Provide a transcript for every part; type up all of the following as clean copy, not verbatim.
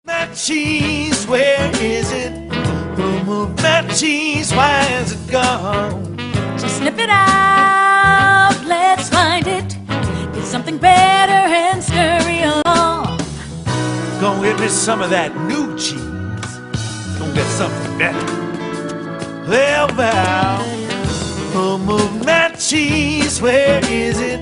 That cheese, where is it? Who moved that cheese? Why is it gone? So sniff it out, let's find it. Get something better and scurry along. Gonna get me some of that new cheese. Gonna get something better. Well, who moved that cheese? Where is it?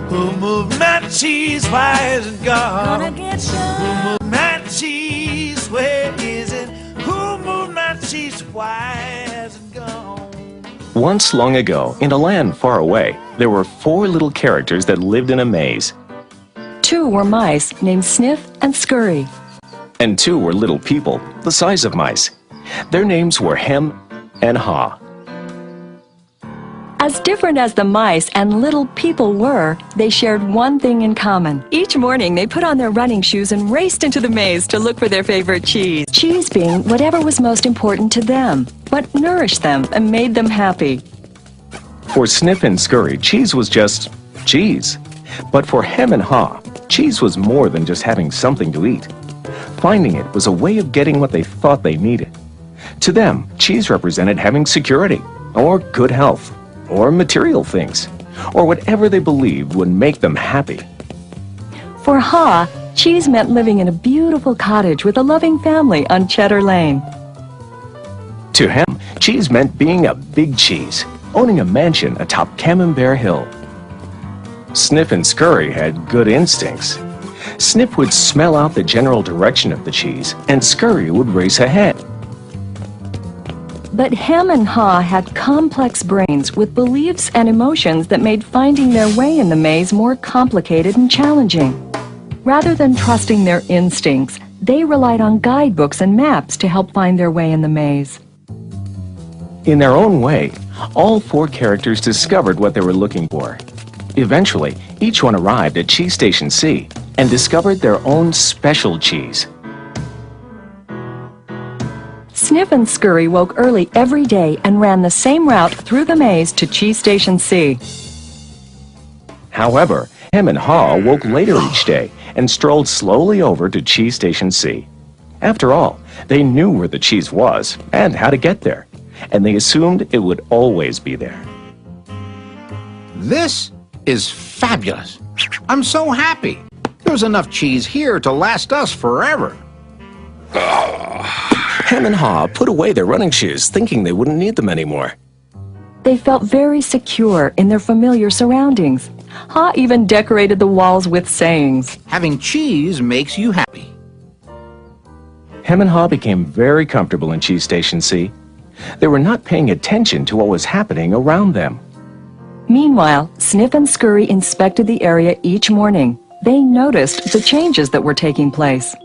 Who moved that cheese? Why is it gone? Gonna get Who some. moved that cheese? Where is it? Who moved that cheese? Why has it gone? Once long ago, in a land far away, there were 4 little characters that lived in a maze. 2 were mice named Sniff and Scurry. And 2 were little people, the size of mice. Their names were Hem and Ha. As different as the mice and little people were, they shared one thing in common. Each morning, they put on their running shoes and raced into the maze to look for their favorite cheese. Cheese being whatever was most important to them, what nourished them and made them happy. For Sniff and Scurry, cheese was just cheese. But for Hem and Ha, cheese was more than just having something to eat. Finding it was a way of getting what they thought they needed. To them, cheese represented having security, or good health, or material things, or whatever they believed would make them happy. For Ha, cheese meant living in a beautiful cottage with a loving family on Cheddar Lane. To Hem, cheese meant being a big cheese, owning a mansion atop Camembert Hill. Sniff and Scurry had good instincts. Sniff would smell out the general direction of the cheese, and Scurry would race ahead. But Hem and Ha had complex brains with beliefs and emotions that made finding their way in the maze more complicated and challenging. Rather than trusting their instincts, they relied on guidebooks and maps to help find their way in the maze. In their own way, all 4 characters discovered what they were looking for. Eventually, each one arrived at Cheese Station C and discovered their own special cheese. Sniff and Scurry woke early every day and ran the same route through the maze to Cheese Station C. However, Hem and Ha woke later each day and strolled slowly over to Cheese Station C. After all, they knew where the cheese was and how to get there, and they assumed it would always be there. This is fabulous. I'm so happy. There's enough cheese here to last us forever. Hem and Ha put away their running shoes, thinking they wouldn't need them anymore. They felt very secure in their familiar surroundings. Ha even decorated the walls with sayings. Having cheese makes you happy. Hem and Ha became very comfortable in Cheese Station C. They were not paying attention to what was happening around them. Meanwhile, Sniff and Scurry inspected the area each morning. They noticed the changes that were taking place.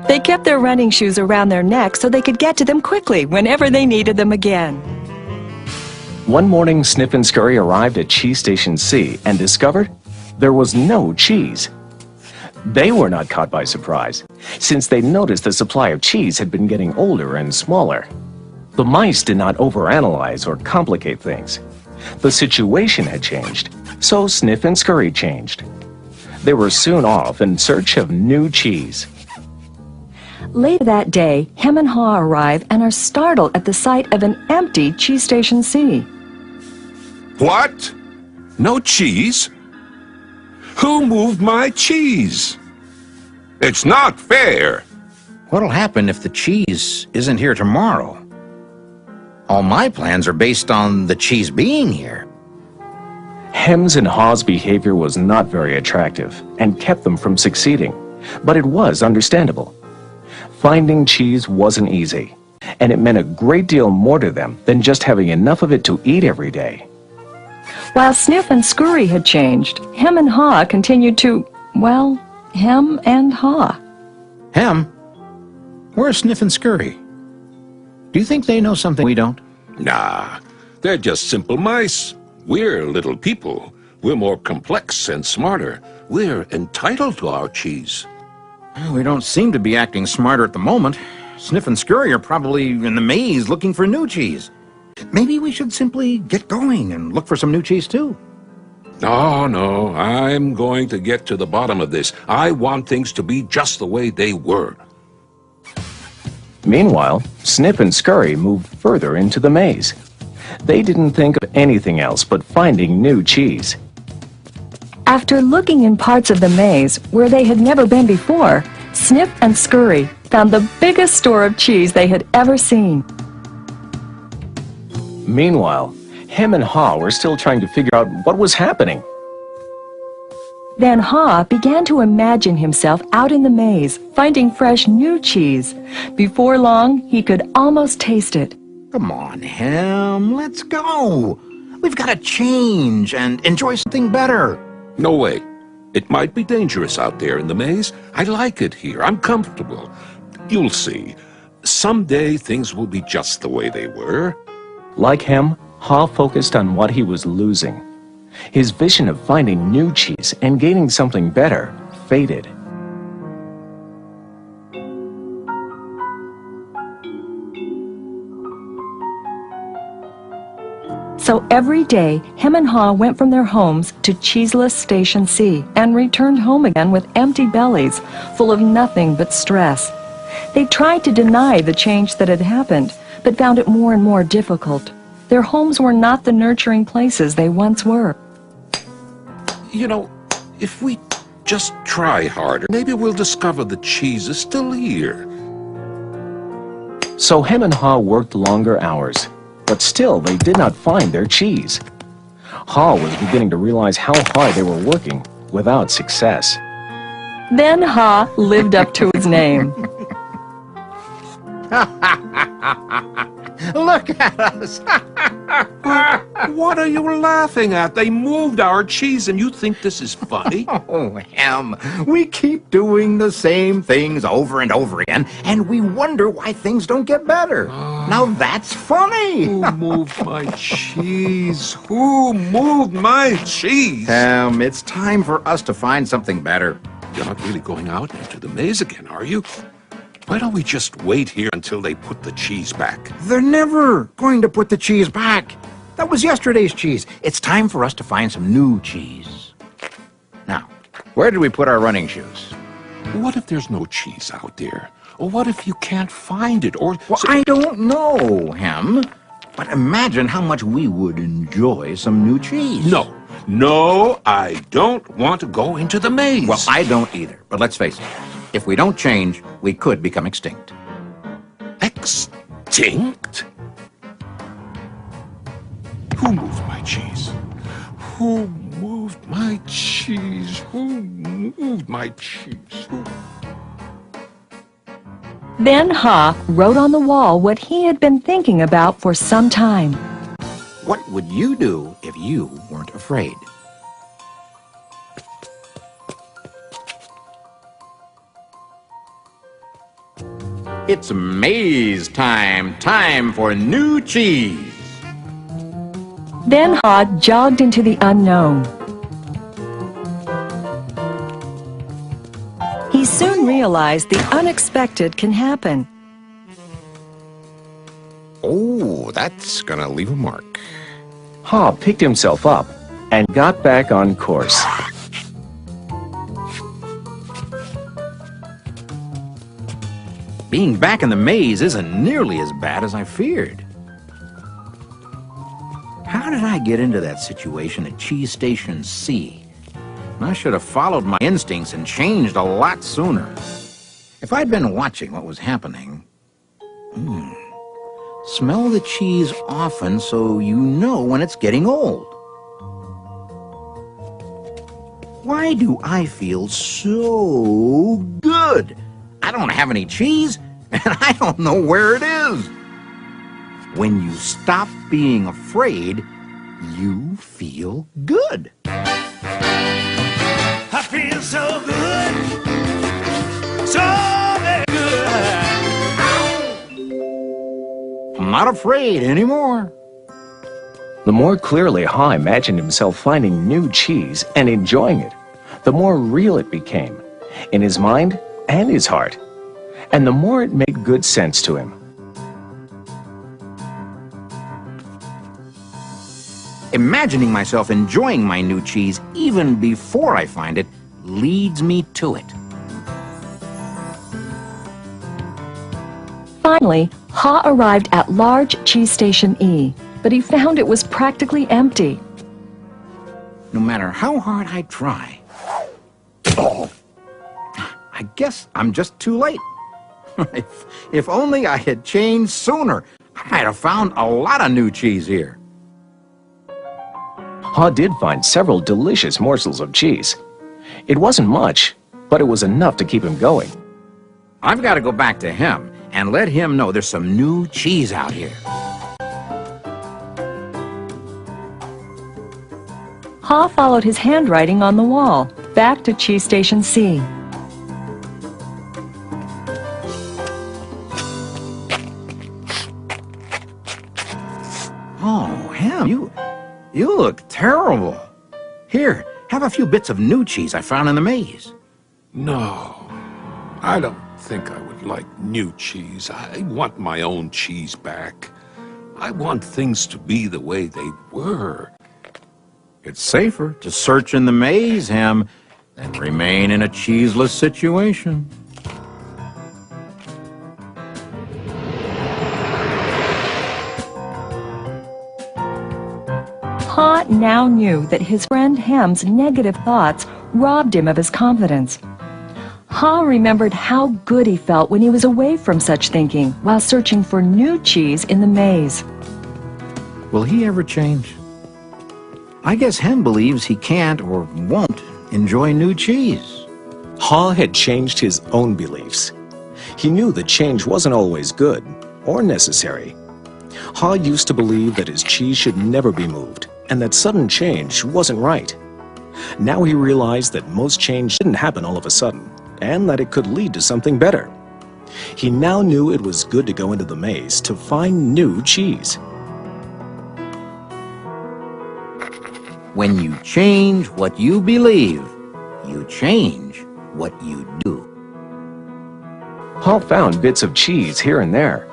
They kept their running shoes around their necks so they could get to them quickly whenever they needed them again. One morning, Sniff and Scurry arrived at Cheese Station C and discovered there was no cheese. They were not caught by surprise, since they noticed the supply of cheese had been getting older and smaller. The mice did not overanalyze or complicate things. The situation had changed, so Sniff and Scurry changed. They were soon off in search of new cheese. Later that day, Hem and Ha arrive and are startled at the sight of an empty Cheese Station C. What? No cheese? Who moved my cheese? It's not fair. What'll happen if the cheese isn't here tomorrow? All my plans are based on the cheese being here. Hem's and Ha's behavior was not very attractive and kept them from succeeding, but it was understandable. Finding cheese wasn't easy, and it meant a great deal more to them than just having enough of it to eat every day. While Sniff and Scurry had changed, Hem and Ha continued to, well, Hem and Ha. Hem? Where's Sniff and Scurry? Do you think they know something we don't? Nah, they're just simple mice. We're little people. We're more complex and smarter. We're entitled to our cheese. We don't seem to be acting smarter at the moment. Sniff and Scurry are probably in the maze looking for new cheese. Maybe we should simply get going and look for some new cheese too. Oh, no, I'm going to get to the bottom of this. I want things to be just the way they were. Meanwhile, Snip and Scurry moved further into the maze. They didn't think of anything else but finding new cheese. After looking in parts of the maze where they had never been before, Snip and Scurry found the biggest store of cheese they had ever seen. Meanwhile, Hem and Haw were still trying to figure out what was happening. Then Haw began to imagine himself out in the maze, finding fresh new cheese. Before long, he could almost taste it. Come on, Hem, let's go. We've got to change and enjoy something better. No way. It might be dangerous out there in the maze. I like it here. I'm comfortable. You'll see. Someday things will be just the way they were. Like Hem, Haw focused on what he was losing. His vision of finding new cheese and gaining something better faded. So every day, Hem and Haw went from their homes to cheeseless Station C and returned home again with empty bellies, full of nothing but stress. They tried to deny the change that had happened, but found it more and more difficult. Their homes were not the nurturing places they once were. You know, if we just try harder, maybe we'll discover the cheese is still here. So Hem and Haw worked longer hours, but still they did not find their cheese. Haw was beginning to realize how hard they were working without success. Then Haw lived up to his name. Look at us. What are you laughing at? They moved our cheese and you think this is funny? Oh, Hem, we keep doing the same things over and over again, and we wonder why things don't get better. Now that's funny. Who moved my cheese? Who moved my cheese? Hem, it's time for us to find something better. You're not really going out into the maze again, are you? Why don't we just wait here until they put the cheese back? They're never going to put the cheese back. That was yesterday's cheese. It's time for us to find some new cheese. Now, where did we put our running shoes? What if there's no cheese out there? Or what if you can't find it? Or Well, I don't know, Hem. But imagine how much we would enjoy some new cheese. No, I don't want to go into the maze. Well, I don't either. But let's face it. If we don't change, we could become extinct. Extinct? Who moved my cheese? Who moved my cheese? Who moved my cheese? Who? Then Haw wrote on the wall what he had been thinking about for some time. What would you do if you weren't afraid? It's maze time. Time for new cheese. Then Haw jogged into the unknown. He soon realized the unexpected can happen. Oh, that's gonna leave a mark. Haw picked himself up and got back on course. Being back in the maze isn't nearly as bad as I feared. How did I get into that situation at Cheese Station C? I should have followed my instincts and changed a lot sooner. If I'd been watching what was happening... Smell the cheese often so you know when it's getting old. Why do I feel so good? I don't have any cheese, and I don't know where it is. When you stop being afraid, you feel good. I feel so good, so very good. I'm not afraid anymore. The more clearly Haw imagined himself finding new cheese and enjoying it, the more real it became, in his mind and his heart, and the more it made good sense to him. Imagining myself enjoying my new cheese even before I find it leads me to it. Finally, Ha arrived at large cheese station E, but he found it was practically empty. No matter how hard I try, I guess I'm just too late. If only I had changed sooner, I might have found a lot of new cheese here. Ha did find several delicious morsels of cheese. It wasn't much, but it was enough to keep him going. I've got to go back to him and let him know there's some new cheese out here. Ha followed his handwriting on the wall, back to cheese station C. Oh, Ham, you look terrible. Here, have a few bits of new cheese I found in the maze. No, I don't think I would like new cheese. I want my own cheese back. I want things to be the way they were. It's safer to search in the maze, Ham, than remain in a cheeseless situation. Ha now knew that his friend Ham's negative thoughts robbed him of his confidence. Ha remembered how good he felt when he was away from such thinking while searching for new cheese in the maze. Will he ever change? I guess Ham believes he can't or won't enjoy new cheese. Ha had changed his own beliefs. He knew that change wasn't always good or necessary. Ha used to believe that his cheese should never be moved and that sudden change wasn't right. Now he realized that most change didn't happen all of a sudden and that it could lead to something better. He now knew it was good to go into the maze to find new cheese. When you change what you believe, you change what you do. Ha found bits of cheese here and there.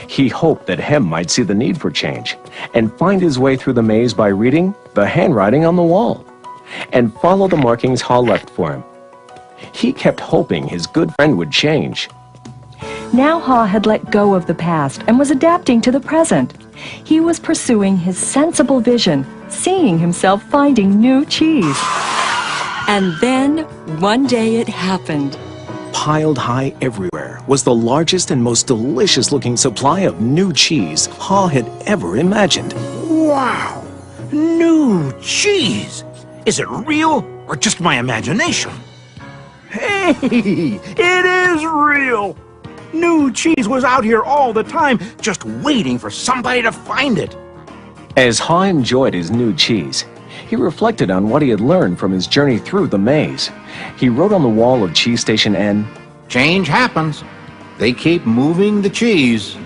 He hoped that Hem might see the need for change and find his way through the maze by reading the handwriting on the wall and follow the markings Ha left for him. He kept hoping his good friend would change. Now Ha had let go of the past and was adapting to the present. He was pursuing his sensible vision, seeing himself finding new cheese. And then, one day it happened. Piled high everywhere was the largest and most delicious-looking supply of new cheese Ha had ever imagined. Wow! New cheese! Is it real or just my imagination? Hey! It is real! New cheese was out here all the time, just waiting for somebody to find it. As Ha enjoyed his new cheese, he reflected on what he had learned from his journey through the maze. He wrote on the wall of Cheese Station N, Change happens. They keep moving the cheese.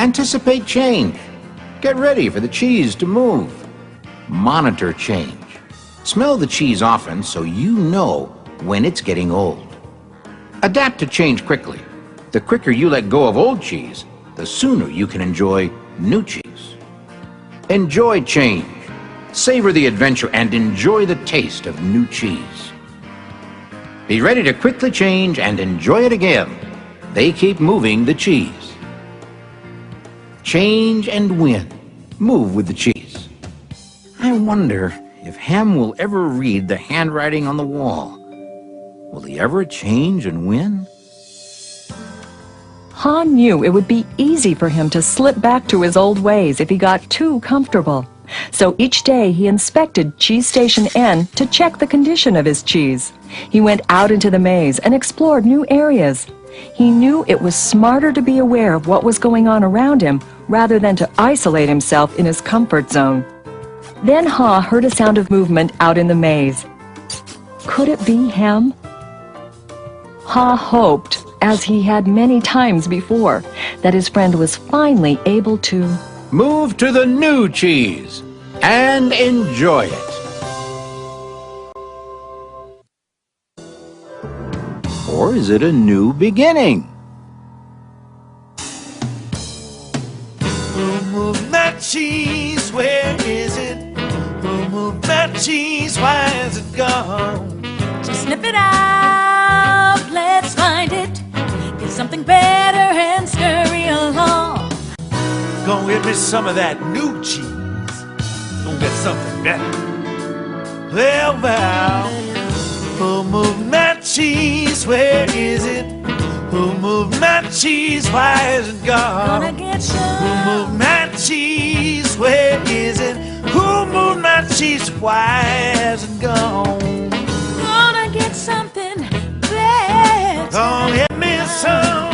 Anticipate change. Get ready for the cheese to move. Monitor change. Smell the cheese often so you know when it's getting old. Adapt to change quickly. The quicker you let go of old cheese, the sooner you can enjoy new cheese. Enjoy change. Savor the adventure and enjoy the taste of new cheese. Be ready to quickly change and enjoy it again. They keep moving the cheese. Change and win. Move with the cheese. I wonder if Ham will ever read the handwriting on the wall. Will he ever change and win? Ha knew it would be easy for him to slip back to his old ways if he got too comfortable. So each day he inspected Cheese Station N to check the condition of his cheese. He went out into the maze and explored new areas. He knew it was smarter to be aware of what was going on around him rather than to isolate himself in his comfort zone. Then Ha heard a sound of movement out in the maze. Could it be Hem? Ha hoped, as he had many times before, that his friend was finally able to move to the new cheese and enjoy it. Or is it a new beginning? Who moved that cheese? Where is it? my cheese? Why is it gone? So sniff it out, let's find it. Get something better and scurry along. Gonna get me some of that new cheese. Gonna get something better. Well, who moved my cheese? Where is it? Who moved my cheese? Why is it gone? Gonna get Who some. moved my cheese? Where is it? Who moved my cheese? Why has it gone? Gonna get something better. Gonna get me some